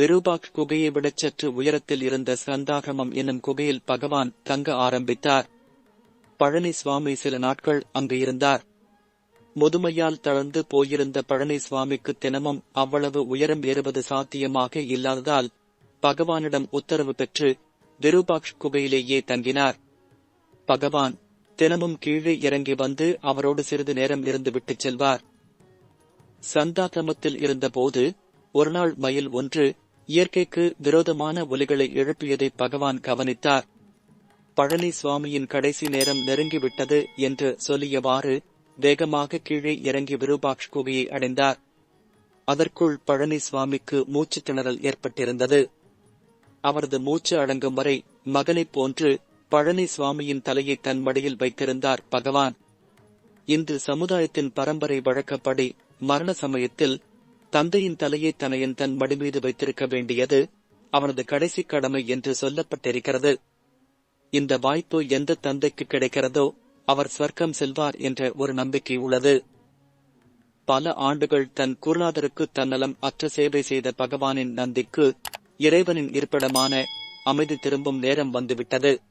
விருபாக்ஷ் குகையை விடச் சற்று உயரத்தில் இருந்த சந்தாகமம் என்னும் குகையில் பகவான் தங்க ஆரம்பித்தார். பழனி சுவாமி சில நாட்கள் அங்கு இருந்தார். முதுமையால் தளர்ந்து போயிருந்த பழனி சுவாமிக்கு தினமும் அவ்வளவு உயரம் ஏறுவது சாத்தியமாக இல்லாததால் பகவானிடம் உத்தரவு பெற்று விருபாக்ஷ் குகையிலேயே தங்கினார். பகவான் தினமும் கீழே இறங்கி வந்து அவரோடு சிறிது நேரம் இருந்து விட்டுச் செல்வார். சந்தாகமத்தில் இருந்தபோது ஒருநாள் மயில் ஒன்று இயற்கைக்கு விரோதமான ஒலிகளை எழுப்பியதை பகவான் கவனித்தார். பழனி சுவாமியின் கடைசி நேரம் நெருங்கிவிட்டது என்று சொல்லியவாறு வேகமாக கீழே இறங்கி விருபாக்ஷ் குகையை அடைந்தார். அதற்குள் பழனி சுவாமிக்கு மூச்சுத் திணறல் ஏற்பட்டிருந்தது. அவரது மூச்சு அடங்கும் வரை மகனைப் போன்று பழனி சுவாமியின் தலையை தன் மடியில் வைத்திருந்தார் பகவான். இன்று சமுதாயத்தின் பரம்பரை வழக்கப்படி மரண சமயத்தில் தந்தையின் தலையை தனையன் தன் மடிமீது வைத்திருக்க வேண்டியது அவனது கடைசி கடமை என்று சொல்லப்பட்டிருக்கிறது. இந்த வாய்ப்பு எந்த தந்தைக்கு கிடைக்கிறதோ அவர் ஸ்வர்க்கம் செல்வார் என்ற ஒரு நம்பிக்கை உள்ளது. பல ஆண்டுகள் தன் குருநாதருக்கு தன்னலம் அற்ற சேவை செய்த பகவானின் நந்திக்கு இறைவனின் இருப்பிடமான அமைதி திரும்பும் நேரம் வந்துவிட்டது.